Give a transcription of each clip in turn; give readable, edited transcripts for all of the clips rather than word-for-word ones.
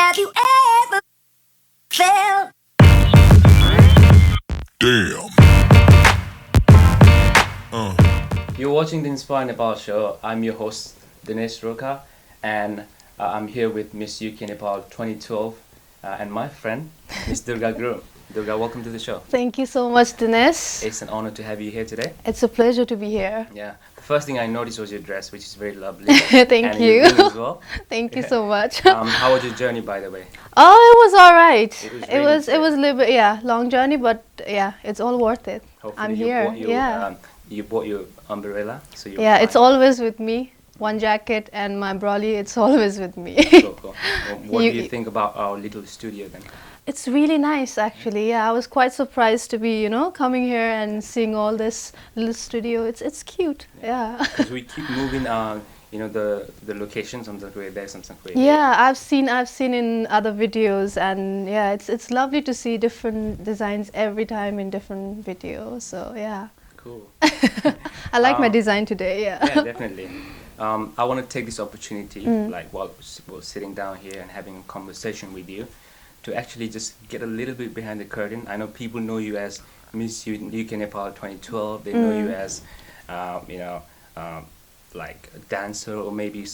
Have you ever felt? Damn. You're watching the Inspire Nepal show. I'm your host, Dinesh Roka, and I'm here with Miss UK Nepal 2012 and my friend, Miss Durga Gurung. Durga, welcome to the show. Thank you so much, Dinesh. It's an honor to have you here today. It's a pleasure to be here. Yeah. The first thing I noticed was your dress, which is very lovely. Thank and you. your ring as well. Thank you so much. How was your journey, by the way? Oh, it was all right. It was It was a little bit, yeah, long journey, but yeah, it's all worth it. Hopefully I'm you here. bought your, Yeah. You bought your umbrella, so you're Yeah, fine. it's always with me. One jacket and my brolly, it's always with me. Cool, cool. Well, what do You- you think about our little studio then? It's really nice, actually. Yeah, I was quite surprised to be, coming here and seeing all this little studio. It's cute. Yeah. Because we keep moving, the locations. Sometimes we're there, sometimes we're Yeah, I've seen in other videos, and yeah, it's lovely to see different designs every time in different videos. So yeah, Cool. I like my Um, design today. Yeah. Yeah, definitely. I want to take this opportunity, Mm. like while we're sitting down here and having a conversation with you, to actually just get a little bit behind the curtain. I know people know you as Miss UK Nepal 2012. They know you as, like a dancer, or maybe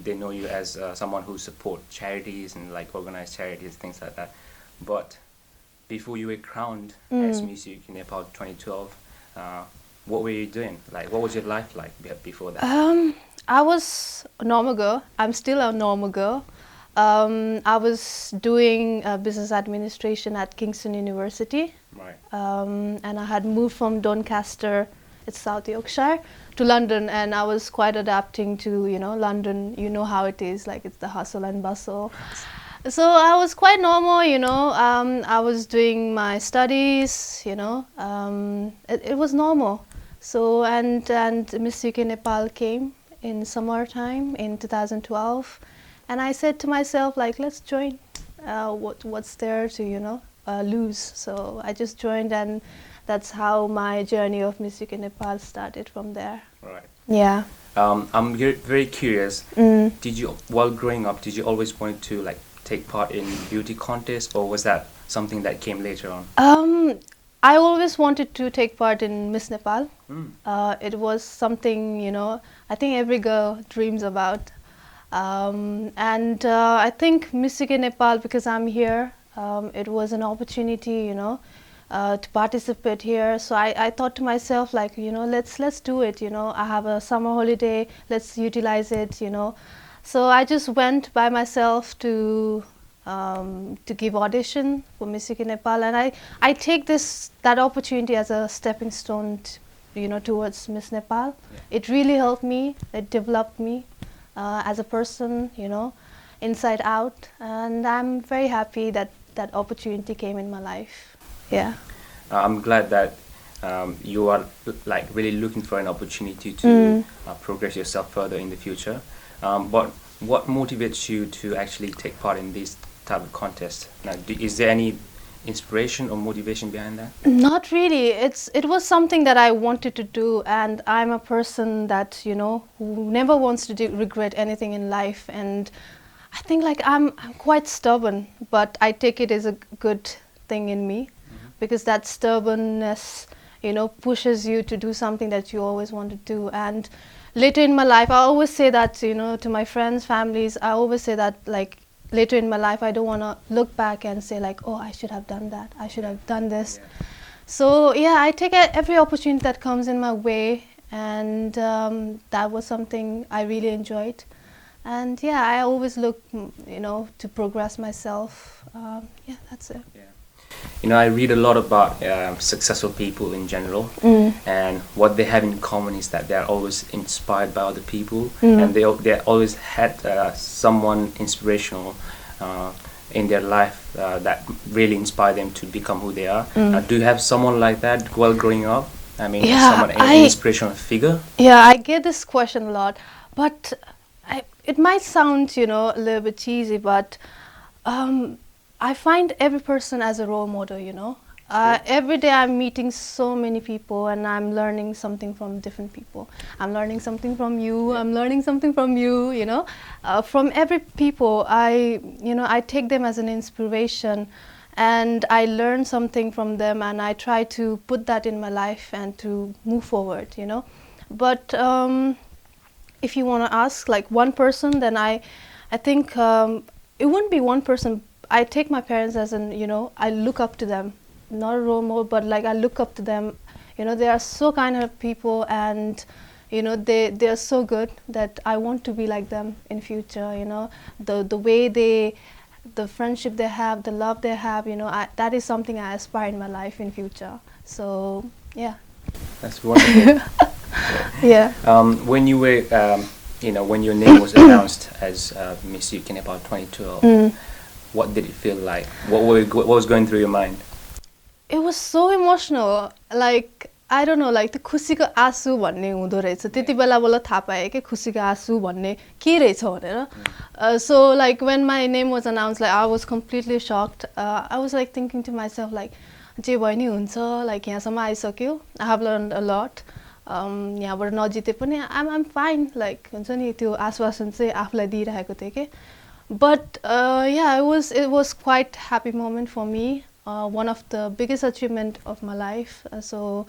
they know you as someone who support charities and like organize charities, things like that. But before you were crowned as Miss UK Nepal 2012, what were you doing? Like, what was your life like before that? I was a normal girl. I'm still a normal girl. I was doing business administration at Kingston University. Right. And I had moved from Doncaster, it's South Yorkshire, to London, and I was quite adapting to, London. You know how it is, like it's the hustle and bustle. So I was quite normal, I was doing my studies, it was normal. So, and Miss UK Nepal came in summertime in 2012, and I said to myself, like, let's join. What's there to, lose? So I just joined, and that's how my journey of Miss UK Nepal started from there. Right. Yeah. I'm very curious. Did you, while growing up, did you always want to like take part in beauty contests, or was that something that came later on? I always wanted to take part in Miss Nepal. Mm. It was something, I think every girl dreams about. And I think Miss UK Nepal, because I'm here, it was an opportunity, to participate here. So I thought to myself, like, let's do it. I have a summer holiday. Let's utilize it. So I just went by myself to give audition for Miss UK Nepal, and I take that opportunity as a stepping stone, towards Miss Nepal. Yeah. It really helped me. It developed me as a person, inside out, and I'm very happy that that opportunity came in my life. Yeah. I'm glad that you are like really looking for an opportunity to progress yourself further in the future. But what motivates you to actually take part in these type of contests? Now, is there any inspiration or motivation behind that? Not really. It was something that I wanted to do, and I'm a person that who never wants to regret anything in life. And I think like I'm quite stubborn, but I take it as a good thing in me, because that stubbornness, pushes you to do something that you always want to do. And later in my life, I always say that to my friends, families. I always say that, like, later in my life, I don't want to look back and say like, oh, I should have done that. I should have done this. Yeah. So yeah, I take every opportunity that comes in my way, and that was something I really enjoyed. And yeah, I always look, to progress myself. Yeah, that's it. Yeah. I read a lot about successful people in general, and what they have in common is that they are always inspired by other people, and they always had someone inspirational in their life that really inspired them to become who they are. Do you have someone like that while growing up? I mean, Yeah, someone, an inspirational figure? Yeah, I get this question a lot, but it might sound, a little bit cheesy, but I find every person as a role model, Every day I'm meeting so many people and I'm learning something from different people. I'm learning something from you. I'm learning something from you. You know, from every people, I take them as an inspiration, and I learn something from them, and I try to put that in my life and to move forward. You know, but if you want to ask like one person, then I think it wouldn't be one person. I take my parents as I look up to them, not a role model, but like I look up to them. You know, they are so kind of people, and they are so good that I want to be like them in future. You know, the way the friendship they have, the love they have. That is something I aspire in my life in future. So yeah. That's wonderful. Yeah. When you were, when your name was announced as Miss UK Nepal 2012, what did it feel like? What was going through your mind? It was so emotional. Like I don't know, like the खुसीको आँसु भन्ने हुँदो रहेछ. त्यति बेला मलाई थाहा पाएँ कि खुसीको आँसु भन्ने के रहेछ भनेर. So like when my name was announced, like I was completely shocked. I was like thinking to myself like जे भयो नि हुन्छ, like यहाँसम्म आइसक्यो. I have learned a lot. यहाँबाट नजिते पनि I'm fine. Like हुन्छ नि त्यो आश्वासन चाहिँ आफूलाई दिइरहेको थिएँ के. But yeah, it was quite happy moment for me. One of the biggest achievement of my life. So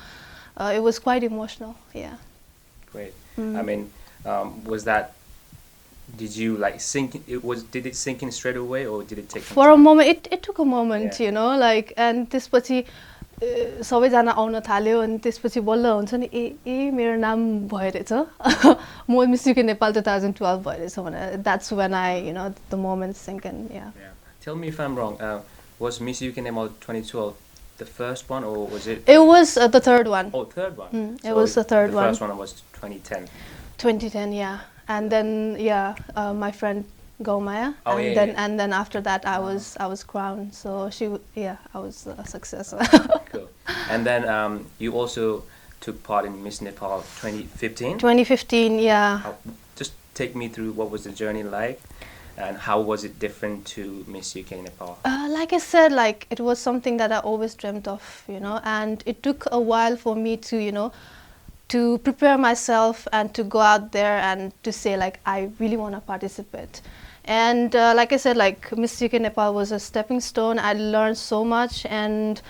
it was quite emotional. Yeah. Great. I mean, was that? Did you like sink? Did it sink in straight away, or did it take? For a moment, it took a moment. You know, like and त्यसपछि सबैजना आउन थाल्यो अनि त्यसपछि बल्ल हुन्छ नि ए मेरो नाम भयो रहेछ म मिस युके नेपाल 2012 भयो रहेछ भनेर. That's when the moment sink in. Yeah. Tell me if I'm wrong. Was Miss UK Nepal 2012 the first one, or was it? It was the third one. Oh, third one. It was the third one. The first one was 2010. 2010, yeah. And then my friend Gaumaya, and then after that I was crowned. So I was a success. Cool. And then you also took part in Miss Nepal 2015. 2015, yeah. Just take me through what was the journey like, and how was it different to Miss UK Nepal? Like I said, like it was something that I always dreamt of, and it took a while for me to, to prepare myself and to go out there and to say like I really want to participate. And like I said, like Miss UK Nepal was a stepping stone. I learned so much, and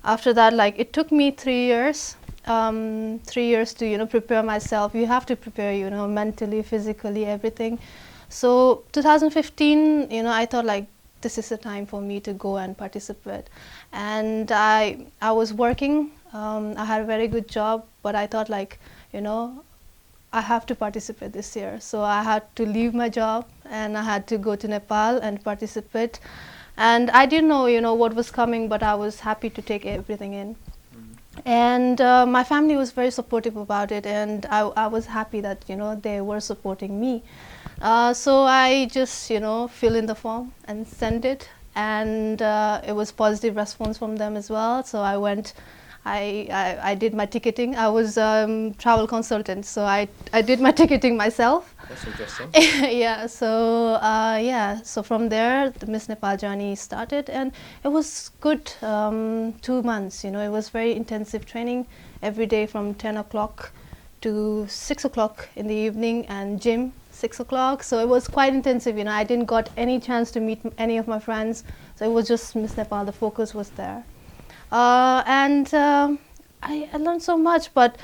after that, like it took me 3 years. 3 years to prepare myself. You have to prepare, mentally, physically, everything. So 2015, I thought like this is the time for me to go and participate. And I was working. I had a very good job, but I thought like, I have to participate this year. So I had to leave my job and I had to go to Nepal and participate. And I didn't know, what was coming, but I was happy to take everything in. And my family was very supportive about it, and I was happy that they were supporting me. So I just fill in the form and send it, and it was positive response from them as well. So I went. I did my ticketing. I was travel consultant, so I did my ticketing myself. That's interesting. Yeah. So So from there, the Miss Nepal journey started, and it was good. 2 months. It was very intensive training every day from 10 o'clock to 6 o'clock in the evening, and gym 6 o'clock. So it was quite intensive. I didn't got any chance to meet any of my friends. So it was just Miss Nepal. The focus was there. And I learned so much, but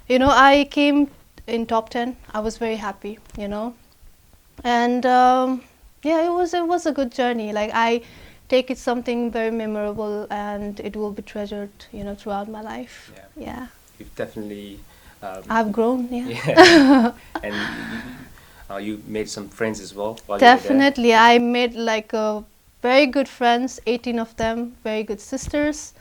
I came in top 10. I was very happy, and it was a good journey. Like I take it something very memorable, and it will be treasured, throughout my life. Yeah. You've definitely. I've grown. Yeah. And you made some friends as well. Definitely, I made like very good friends. 18 of them, very good sisters.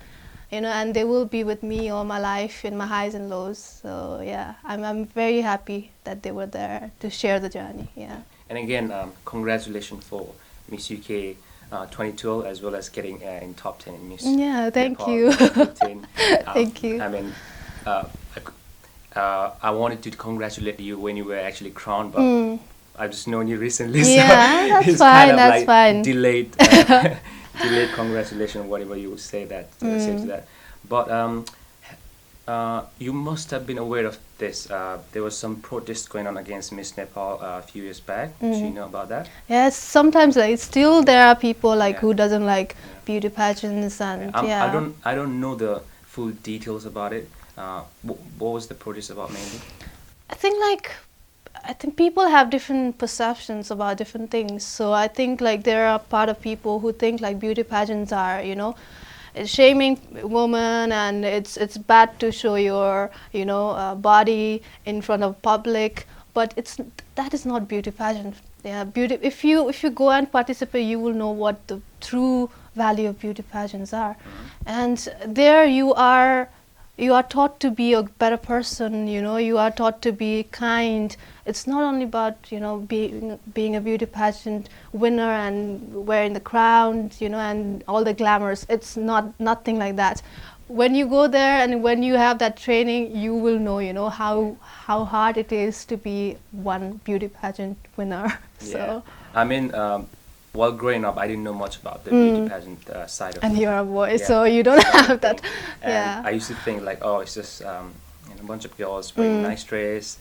And they will be with me all my life in my highs and lows. So yeah, I'm very happy that they were there to share the journey. Yeah. And again, congratulations for Miss UK 2012, as well as getting in top 10 in Miss. Yeah, thank Nepal you. 2015. Thank you. I mean, I wanted to congratulate you when you were actually crowned, but I've just known you recently. Yeah, so that's it's fine. Kind of That's like fine. Delayed congratulations, whatever you would say that. Say to that. But you must have been aware of this. There was some protest going on against Miss Nepal a few years back. Do you know about that? Yes, sometimes like still there are people like Yeah. who doesn't like Yeah. beauty pageants and I don't know the full details about it. What was the protest about mainly? I think like I think people have different perceptions about different things. So I think like there are part of people who think like beauty pageants are, it's shaming women and it's bad to show your body in front of public. But that is not beauty pageant. Yeah, beauty. If you go and participate, you will know what the true value of beauty pageants are, and there you are taught to be a better person. You are taught to be kind. It's not only about being a beauty pageant winner and wearing the crown, and all the glamours. It's nothing like that. When you go there and when you have that training, you will know, how hard it is to be one beauty pageant winner. So. I mean, while growing up, I didn't know much about the beauty pageant side of And it. you're a boy, Yeah. so you don't have that. And Yeah. I used to think like, oh, it's just a bunch of girls wearing nice dress,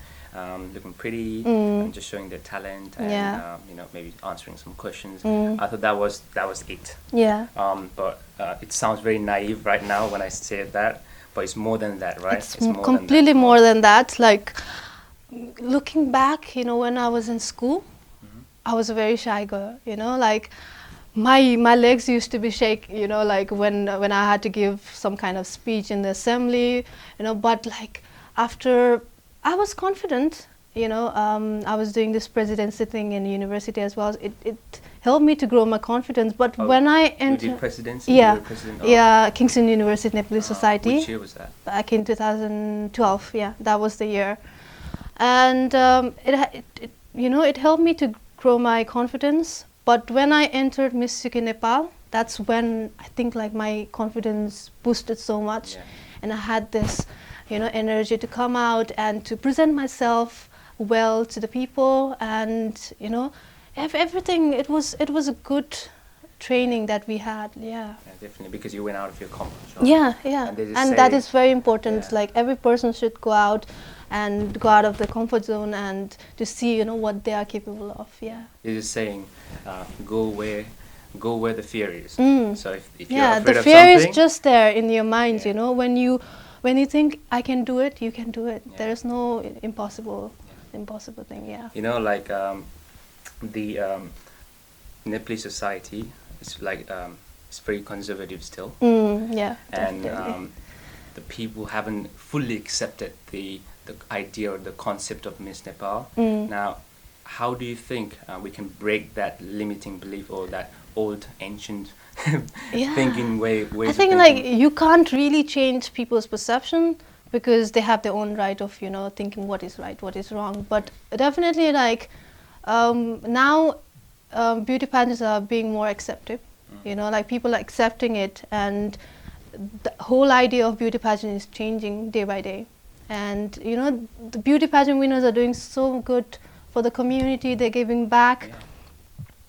looking pretty, and just showing their talent, and Yeah. maybe answering some questions. Mm. I thought that was it. Yeah. But it sounds very naive right now when I say that, but it's more than that, right? It's more completely than that. more than that. Like looking back, when I was in school, I was a very shy girl. Like my legs used to be shake. Like when I had to give some kind of speech in the assembly. But like after I was confident. I was doing this presidency thing in university as well. It helped me to grow my confidence. But Oh, when I You entered, did presidency? yeah, You were president of- yeah, Kingston University Nepali Society. Which year was that? Back in 2012, yeah, that was the year, and it helped me to grow my confidence. But when I entered Miss UK Nepal, that's when I think like my confidence boosted so much, Yeah. and I had this, energy to come out and to present myself well to the people, and everything. It was a good training that we had, yeah. Yeah, definitely, because you went out of your comfort zone. Yeah, And they just and that say- is very important. Yeah. Like every person should go out and go out of the comfort zone and to see, what they are capable of. Yeah. You're just saying, go where the fear is. Mm. So if you're Yeah, afraid the of fear something, is just there in your mind. Yeah. When you think I can do it, you can do it. Yeah. There is no impossible thing. Yeah. like the Nepali society is like it's very conservative still, Yeah. and Definitely. the people haven't fully accepted the idea or the concept of Miss Nepal. Now, how do you think we can break that limiting belief or that old ancient Yeah. thinking ways I of think thinking? like you can't really change people's perception because they have their own right of thinking what is right, what is wrong. But definitely like now beauty pageants are being more accepted. Like people are accepting it, and the whole idea of beauty pageant is changing day by day. And the beauty pageant winners are doing so good for the community. They're giving back. Yeah.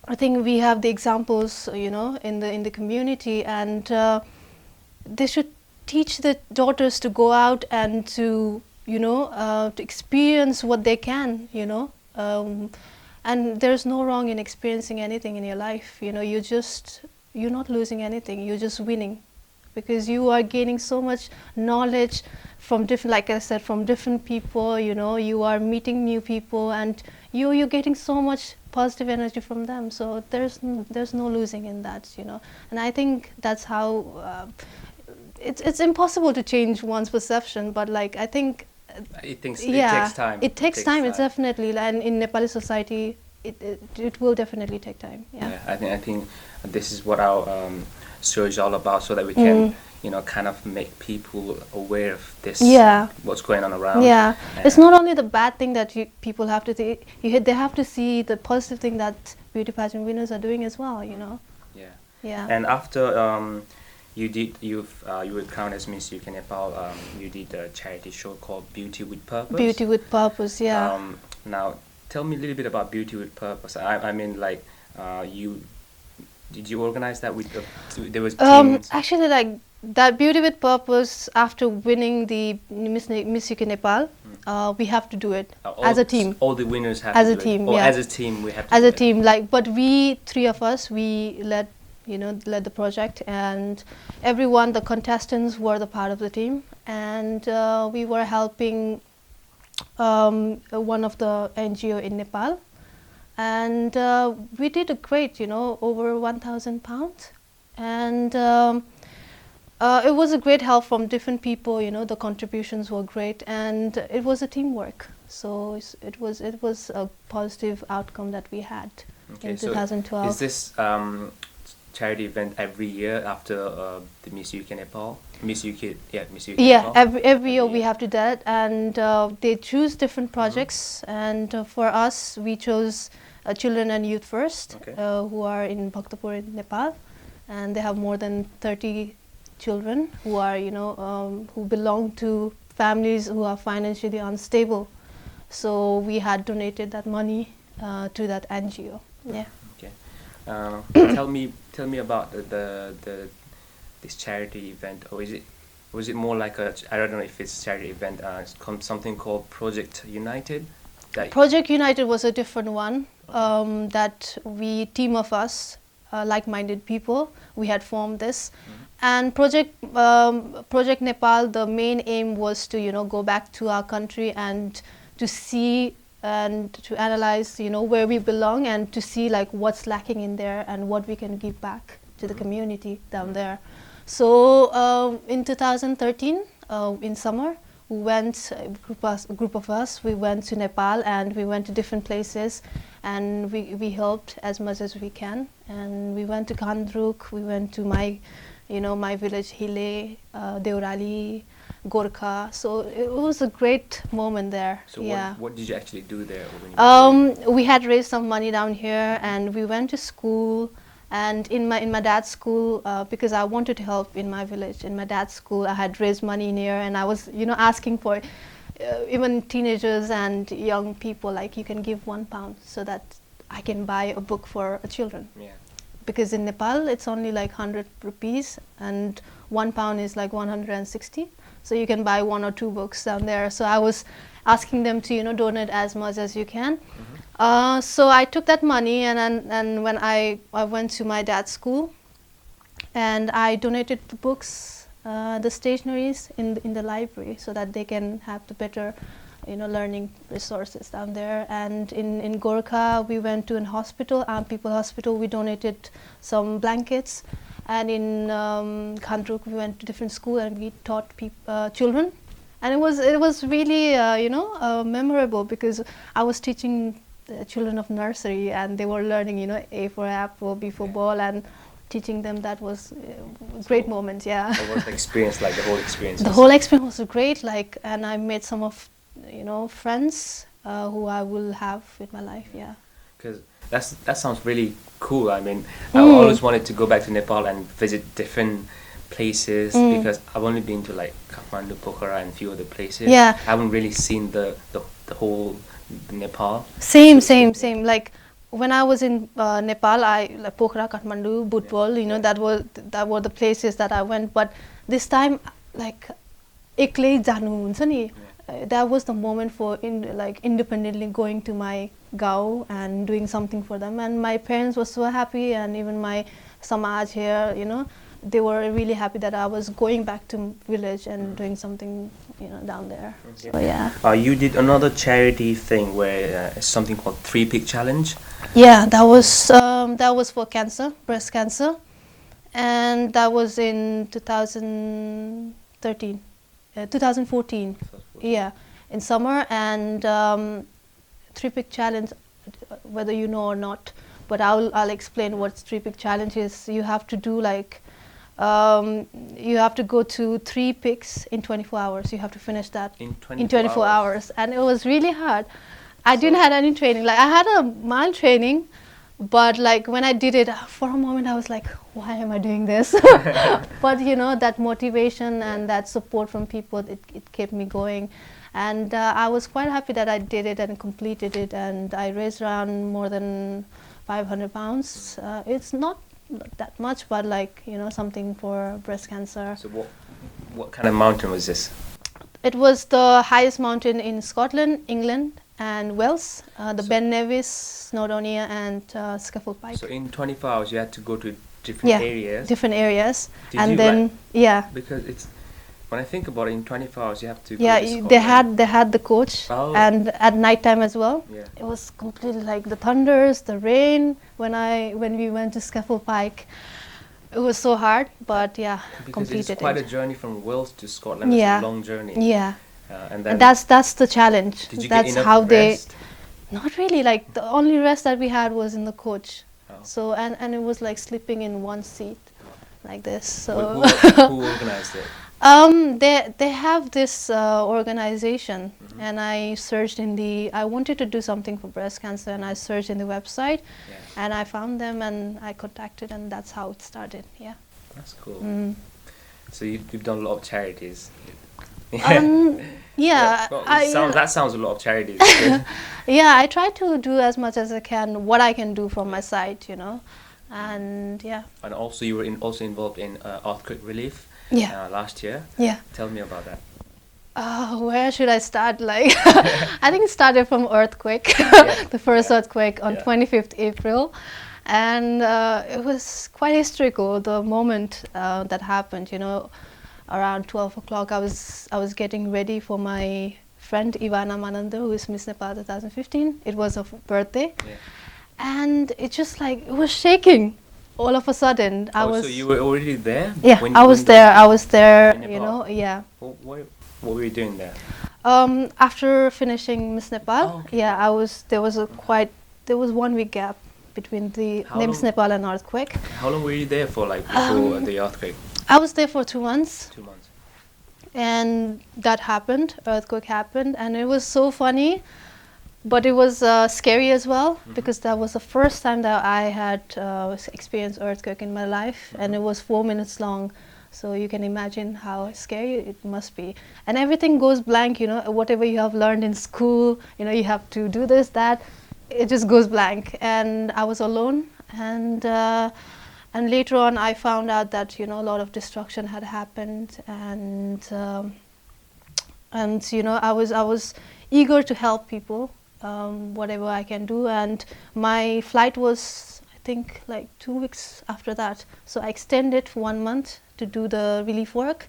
I think we have the examples, in the community, and they should teach the daughters to go out and to experience what they can, and there's no wrong in experiencing anything in your life. You're not losing anything. You're just winning, because you are gaining so much knowledge from different, like I said, from different people. You are meeting new people, and you're getting so much positive energy from them. So there's no losing in that. And I think that's how it's impossible to change one's perception. But like I think it takes time. It takes time. It's definitely, and in Nepali society, it will definitely take time. Yeah. I think this is what our show is all about, so that we can kind of make people aware of this. Yeah. What's going on around. Yeah, And it's not only the bad thing that people have to see. They have to see the positive thing that beauty pageant winners are doing as well. Yeah. Yeah. And after you were crowned as Miss UK Nepal, you did a charity show called Beauty with Purpose. Beauty with purpose. Yeah. Now, tell me a little bit about Beauty with Purpose. I mean, like, did you organize that with there was teams? Actually, like that Beauty with Purpose, after winning the Miss UK Nepal, we have to do it as a team. All the winners have As to a do it. team, Or yeah. as a team, we have to As do a it. team, like, but we three of us, we led the project, and everyone, the contestants were the part of the team, and we were helping one of the NGO in Nepal, and we did a great, over £1,000, and it was a great help from different people. The contributions were great, and it was a teamwork. So it was a positive outcome that we had in 2012. So is this charity event every year after the Miss UK Nepal? Miss UK Yeah, Nepal? every year we have to do that, and they choose different projects, and for us we chose children and youth first, Okay. who are in Bhaktapur in Nepal, and they have more than 30 children who are who belong to families who are financially unstable. So we had donated that money to that NGO. Yeah. Okay. Tell me about this charity event, or was it more like I don't know if it's a charity event, it's something called Project United? Project United was a different one, that we, team of us, like-minded people, we had formed this. And Project Nepal, the main aim was to go back to our country and to see and to analyze where we belong, and to see like what's lacking in there and what we can give back to the community down there. So in 2013, in summer, we went, a group of us, we went to Nepal, and we went to different places, and we helped as much as we can. And we went to Khandruk, we went to my village, Hile, Deurali, Gorkha. So it was a great moment there. So yeah. what did you actually do there? When you We had raised some money down here, and we went to school. And in my dad's school, because I wanted to help in my village, in my dad's school, I had raised money in here, and I was asking for even teenagers and young people, like, you can give £1 so that I can buy a book for children. Yeah. Because in Nepal it's only like 100 rupees, and £1 is like 160. So you can buy 1 or 2 books down there. So I was asking them to donate as much as you can. So I took that money, and when I went to my dad's school, and I donated the books, the stationaries in the library, so that they can have the better learning resources down there. And in Gorkha, we went to an hospital, People Hospital, we donated some blankets. And in Khandruk, we went to different school, and we taught children. And it was really memorable, because I was teaching the children of nursery, and they were learning A for apple, B for ball, and teaching them. That was a great moment. Yeah. What was the experience like? The whole experience. The whole experience was great. Like, and I made some of friends who I will have in my life. Yeah. Because that sounds really cool. I mean, I always wanted to go back to Nepal and visit different places, because I've only been to like Kathmandu, Pokhara, and a few other places. Yeah. I haven't really seen the whole Nepal. Same. Like, when I was in Nepal, like Pokhara, Kathmandu, Budbol, that were the places that I went. But this time, like, एक्लै जानु हुन्छ नि. That was the moment for independently going to my gao and doing something for them. And my parents were so happy, and even my samaj here, they were really happy that I was going back to village and doing something, down there. Okay. So yeah. You did another charity thing where it's something called 3 Pig Challenge. Yeah, that was for cancer, breast cancer, and that was in 2014. Yeah, in summer. And 3 Pig Challenge, whether you know or not, but I'll explain what 3 Pig Challenge is. You have to do you have to go to 3 pigs in 24 hours. You have to finish that in 24 hours. And it was really hard. I didn't have any training. Like, I had a mild training, but like when I did it, for a moment I was like, why am I doing this? But that motivation and that support from people, it kept me going. And I was quite happy that I did it and completed it, and I raised around more than £500. It's not not that much, but like, you know, something for breast cancer. So what kind of mountain was this? It was the highest mountain in Scotland, England, and Wales. The Ben Nevis, Snowdonia, and Scaffold Pike. So in 24 hours you had to go to different areas. Different areas. Did and you then because it's when I think about it, in 24 hours you have to yeah, go to they had the coach, Oh. and at night time as well. Yeah. It was completely like the thunders, the rain. When we went to Scaffold Pike, it was so hard, but yeah, Because completed it's quite it. a journey from Wales to Scotland. Yeah. It's a long journey. Yeah, And then and that's the challenge. did you That's get enough how rest? Not really. Like the only rest that we had was in the coach. Oh. So and it was like sleeping in one seat, like this. So Who organized it? they have this organization, and I searched I wanted to do something for breast cancer, and I searched in the website, and I found them, and I contacted, and that's how it started. Yeah. That's cool. So you've done a lot of charities. Yeah. Well, that sounds a lot of charities. Yeah, I try to do as much as I can, what I can do from my side, you know, and yeah. And also you were also involved in earthquake relief. Yeah. Last year. Yeah. Tell me about that. Where should I start? Like, I think it started from earthquake, the first earthquake on 25th April. And it was quite historical, the moment that happened, you know. Around 12 o'clock, I was getting ready for my friend Ivana Mananda, who is Miss Nepal 2015. It was her birthday. Yeah. And it just like, it was shaking. All of a sudden, So you were already there? Yeah, I was there, you know, yeah. What were you doing there? After finishing Miss Nepal, okay. yeah, there was 1 week gap between the Miss Nepal and earthquake. How long were you there for, like, before the earthquake? I was there for 2 months. 2 months. And that happened, earthquake happened, and it was so funny. But it was scary as well, because that was the first time that I had experienced earthquake in my life, and it was 4 minutes long. So you can imagine how scary it must be. And everything goes blank, you know, whatever you have learned in school, you know, you have to do this, that, it just goes blank. And I was alone, and later on I found out that, you know, a lot of destruction had happened, and you know, I was eager to help people. Whatever I can do, and my flight was, I think, like 2 weeks after that, so I extended for 1 month to do the relief work.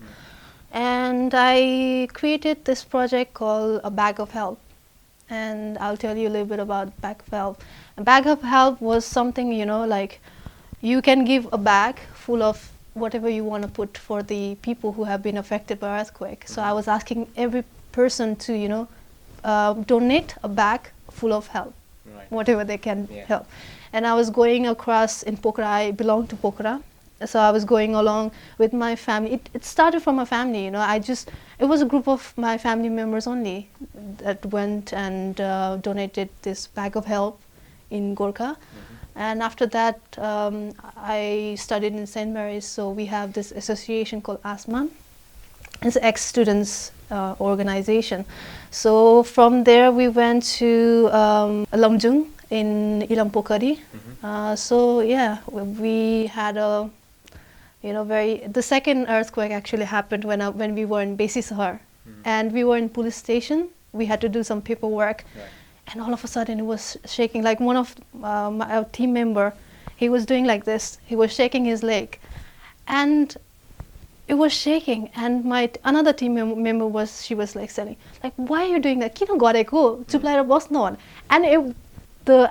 And I created this project called A Bag of Help, and I'll tell you a little bit about Bag of Help. A Bag of Help was something, you know, like you can give a bag full of whatever you want to put for the people who have been affected by earthquake. So I was asking every person to, you know, donate a bag full of help, whatever they can help. And I was going across in Pokhara. I belong to Pokhara, so I was going along with my family. It started from a family, you know. It was a group of my family members only that went and donated this bag of help in Gorkha. And after that, I studied in St. Mary's, so we have this association called ASMAN. It's an ex-students organization. So from there we went to Lamjung in Ilampokari. So yeah, we had a, you know, the second earthquake actually happened when we were in Besi Sahar, and we were in police station. We had to do some paperwork, and all of a sudden it was shaking. Like one of our team member, he was doing like this. He was shaking his leg, and it was shaking, and my another team member was like saying, like, why are you doing that? Kino gareko? Chuplaera basnu. And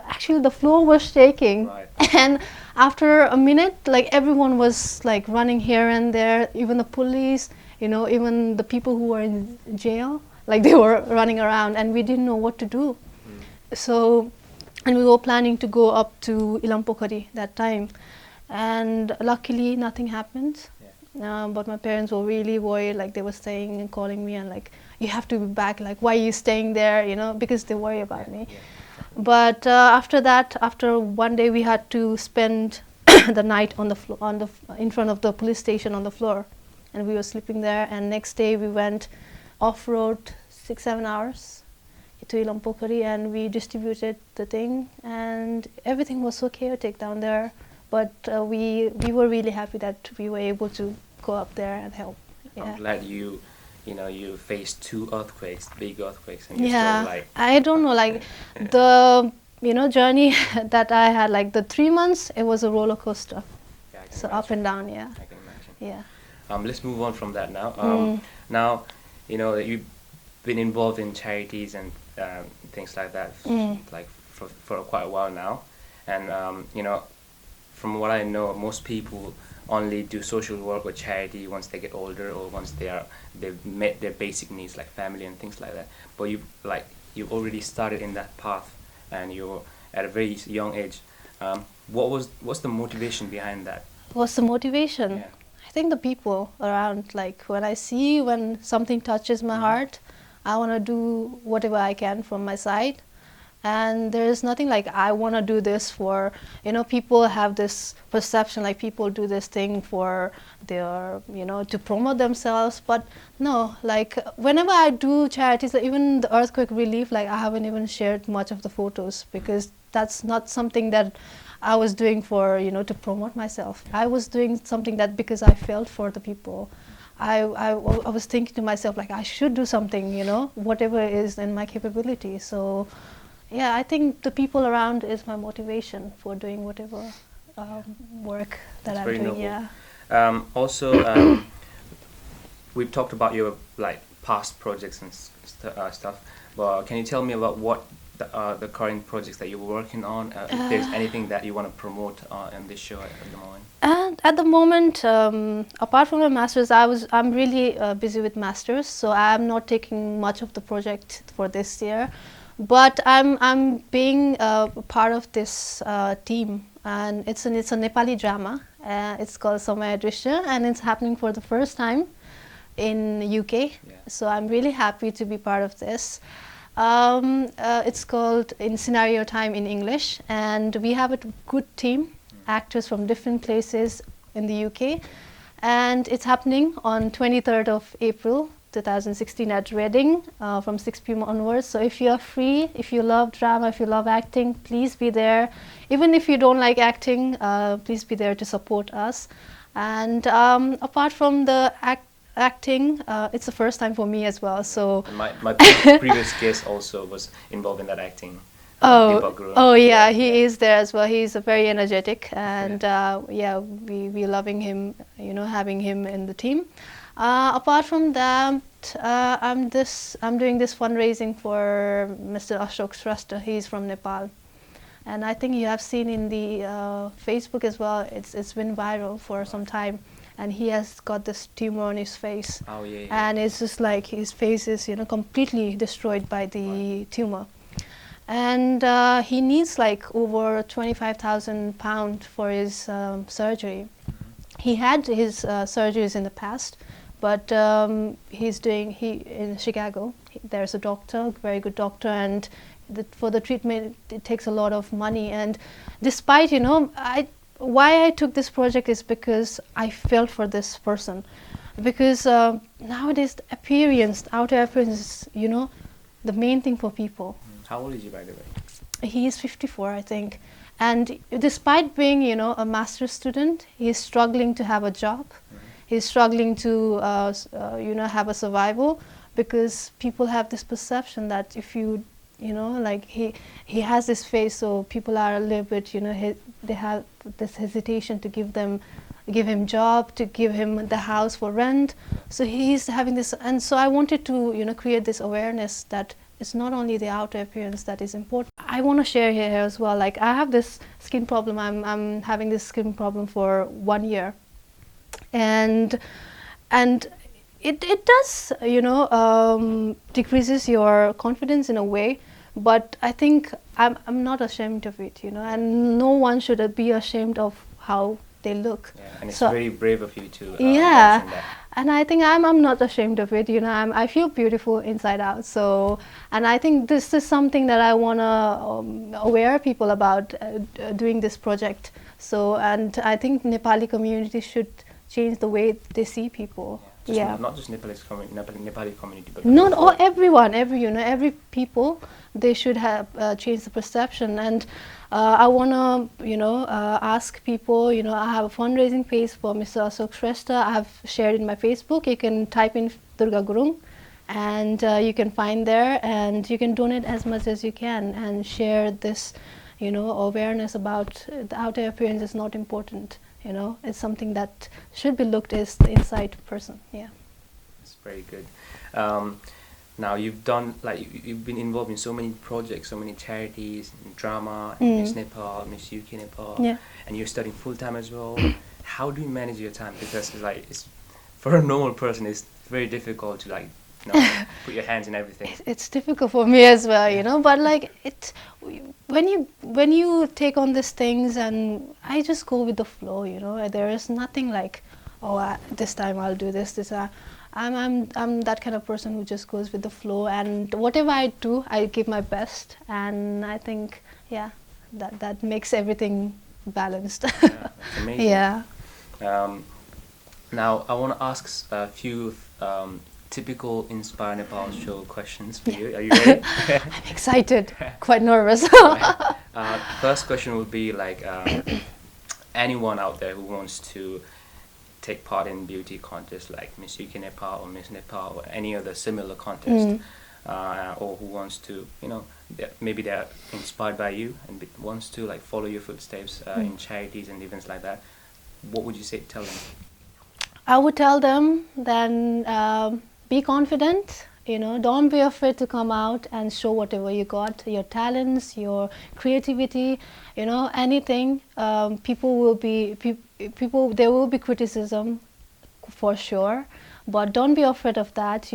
actually the floor was shaking. And after a minute, like everyone was like running here and there, even the police, you know, even the people who were in jail, like they were running around, and we didn't know what to do. So, and we were planning to go up to Ilampokari that time, and luckily nothing happened. But my parents were really worried, like they were staying and calling me and like, you have to be back, like why are you staying there, you know, because they worry about me. But after that, after one day, we had to spend the night on the floor, in front of the police station on the floor, and we were sleeping there. And next day we went off-road 6-7 hours to Ilampokari, and we distributed the thing, and everything was so chaotic down there. but we were really happy that we were able to go up there and help. Yeah. I'm glad you faced 2 earthquakes, big earthquakes, and you Yeah, still like. I don't know, like the journey that I had, like the 3 months, it was a roller coaster. Yeah, I can So imagine. up and down, yeah, I can imagine. yeah. Let's move on from that now. Now, you've been involved in charities and things like that, like for quite a while now, and from what I know, most people only do social work or charity once they get older or once they've met their basic needs like family and things like that. But you've already started in that path, and you're at a very young age. What's the motivation behind that? What's the motivation? Yeah. I think the people around, like when something touches my heart, I want to do whatever I can from my side. And there's nothing like I want to do this for, people have this perception like people do this thing for their, to promote themselves. But no, like whenever I do charities, like even the earthquake relief, like I haven't even shared much of the photos because that's not something that I was doing for, to promote myself. I was doing something that because I felt for the people. I was thinking to myself like I should do something, whatever is in my capability. So yeah, I think the people around is my motivation for doing whatever work that I'm doing. Noble. Yeah. Also, we've talked about your past projects and stuff, but can you tell me about what the current projects that you're working on? If there's anything that you want to promote in this show at the moment? And at the moment, apart from my masters, I'm really busy with masters, so I'm not taking much of the project for this year. But I'm being part of this team, and it's a Nepali drama. It's called Samaya Drisha, and it's happening for the first time in UK. Yeah. So I'm really happy to be part of this. It's called In Scenario Time in English, and we have a good team, actors from different places in the UK, and it's happening on 23rd of April 2016 at Reading from 6 p.m. onwards. So if you are free, if you love drama, if you love acting, please be there. Even if you don't like acting, please be there to support us. And apart from the acting, it's the first time for me as well. So And my previous guest also was involved in that acting. Durga Gurung. Oh yeah, he is there as well. He's very energetic, and we loving him. Having him in the team. Apart from that, I'm doing this fundraising for Mr. Ashok Shrestha. He's from Nepal, and I think you have seen in the Facebook as well. It's been viral for some time, and he has got this tumor on his face. Oh yeah. And it's just like his face is completely destroyed by the tumor, and he needs like over £25,000 for his surgery. He had his surgeries in the past, but in Chicago. There's a doctor, very good doctor, and for the treatment it takes a lot of money. And despite why I took this project is because I felt for this person, because nowadays the outer appearance is the main thing for people. How old is he, by the way? He is 54, I think. And despite being, a master's student, he's struggling to have a job. He's struggling to, have a survival, because people have this perception that if you, like he has this face, so people are a little bit, they have this hesitation to give him job, to give him the house for rent. So he's having this, and so I wanted to, create this awareness that it's not only the outer appearance that is important. I want to share here as well. Like I have this skin problem. I'm having this skin problem for 1 year, and it does decreases your confidence in a way. But I think I'm not ashamed of it, and no one should be ashamed of how they look. Yeah, and it's So- very brave of you to Yeah. mention that. And I think I'm not ashamed of it. I feel beautiful inside out. So, and I think this is something that I wanna aware people about doing this project. So, and I think Nepali community should change the way they see people. Just Yeah. not just Nepali community, but Not all, overall. everyone, every people, they should have changed the perception. And I wanna, ask people. I have a fundraising page for Mr. Ashok Shrestha. I have shared in my Facebook. You can type in Durga Gurung, and you can find there, and you can donate as much as you can and share this, awareness about the outer appearance is not important. It's something that should be looked as the inside person. Yeah. It's very good. Now you've done you've been involved in so many projects, so many charities, drama, Miss Nepal, Miss UK Nepal, Yeah. and you're studying full time as well. How do you manage your time? Because it's for a normal person, it's very difficult to put your hands in everything. It's difficult for me as well, but when you take on these things, and I just go with the flow. There is nothing like, oh, this time I'll do this. I'm that kind of person who just goes with the flow, and whatever I do, I give my best, and I think, yeah, that makes everything balanced. Yeah, that's amazing. Yeah. Now I want to ask a few typical Inspire Nepal show questions for you. Are you ready? I'm excited, quite nervous. Right. First question would be anyone out there who wants to take part in beauty contests like Miss UK Nepal or Miss Nepal or any other similar contest, or who wants to, maybe they're inspired by you and wants to follow your footsteps in charities and events like that. What would you tell them? I would tell them then, be confident, don't be afraid to come out and show whatever you got, your talents, your creativity, anything. There will be criticism for sure, but don't be afraid of that,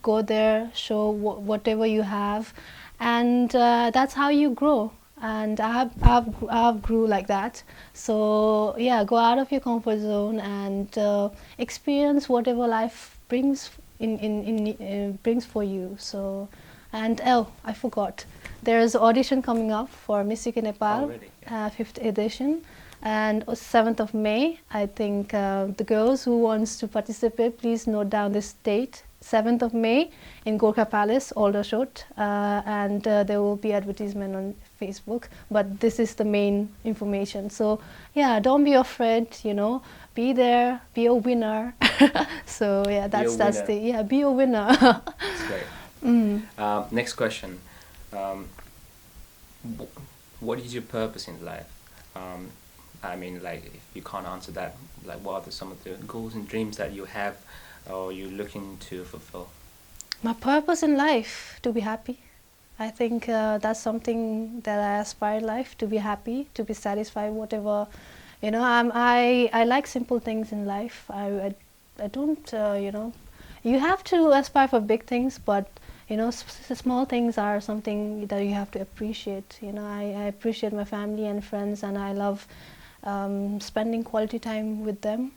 go there, show whatever you have, and that's how you grow. And I have grew like that. So yeah, go out of your comfort zone and experience whatever life brings brings for you. So, and I forgot, there is audition coming up for Miss UK Nepal. Already, yeah. 5th edition, and 7th of May. I think the girls who wants to participate, please note down this date. 7th of May in Gorkha Palace, Aldershot, and there will be advertisement on Facebook, but this is the main information. So yeah, don't be afraid, be there, be a winner. So yeah, that's be a winner. That's great. Next question. What is your purpose in life? If you can't answer that, what are some of the goals and dreams that you have or you're looking to fulfill? My purpose in life, to be happy. I think that's something that I aspire in life, to be happy, to be satisfied, whatever. I like simple things in life. I don't, you have to aspire for big things, but small things are something that you have to appreciate. I appreciate my family and friends, and I love spending quality time with them.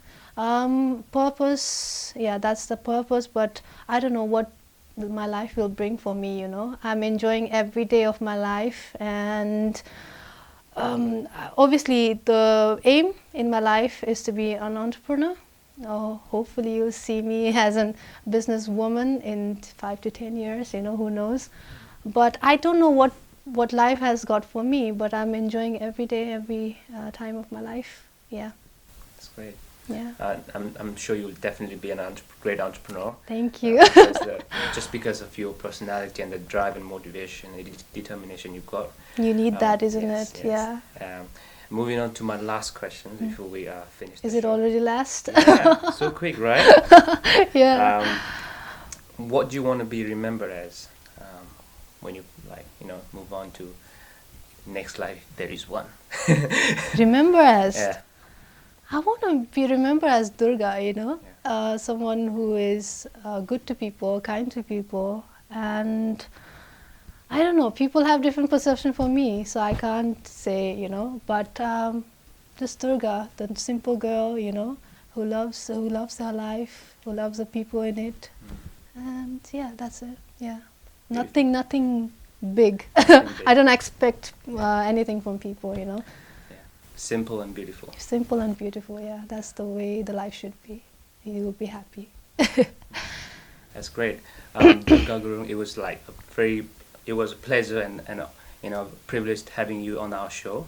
Purpose, yeah, that's the purpose, but I don't know what my life will bring for me. I'm enjoying every day of my life, and obviously the aim in my life is to be an entrepreneur. Hopefully you'll see me as a businesswoman in 5 to 10 years, who knows. But I don't know what life has got for me, but I'm enjoying every day, every time of my life. Yeah. That's great. Yeah. I'm sure you'll definitely be a great entrepreneur. Thank you. Just because of your personality and the drive and motivation and determination you've got. You need that, isn't yes, it? yes. Yeah. Moving on to my last question before we finish. Is it already last? Yeah, so quick, right? Yeah. What do you want to be remembered as when you move on to next life? There is one. Remember as? Yeah. I want to be remembered as Durga, Yeah. Someone who is good to people, kind to people, and I don't know, people have different perception for me, so I can't say, but just Durga, the simple girl, who loves her life, who loves the people in it, and yeah, that's it. Yeah, nothing big. I don't expect anything from people, Yeah. Simple and beautiful. Simple and beautiful, yeah. That's the way the life should be. You will be happy. That's great. Durga Gurung, it was a pleasure and privileged having you on our show.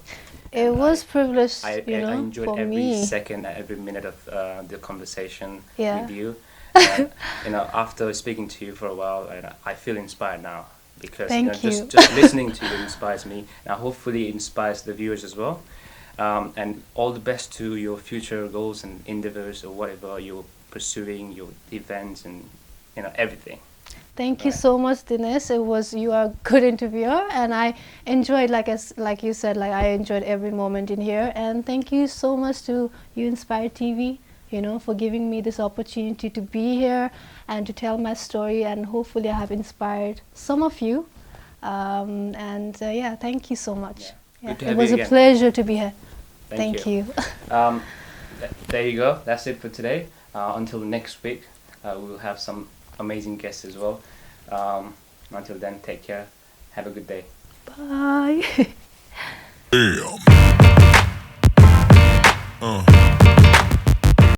It And was privileged, I enjoyed for every me. second and every minute of the conversation Yeah. with you. And, after speaking to you for a while, I feel inspired now because Thank you. just listening to you inspires me. Now, hopefully, it inspires the viewers as well. And all the best to your future goals and endeavors or whatever you're pursuing, your events and everything. Thank you Right. so much, Dinesh. You are a good interviewer, and I enjoyed, like you said, like I enjoyed every moment in here. And thank you so much to You Inspire TV, for giving me this opportunity to be here and to tell my story. And hopefully, I have inspired some of you. Yeah, thank you so much. Yeah. Good to It have was you a again. pleasure to be here. Thank Thank you. There you go. That's it for today. Until next week, we'll have some amazing guests as well. Until then, take care. Have a good day. Bye. Damn.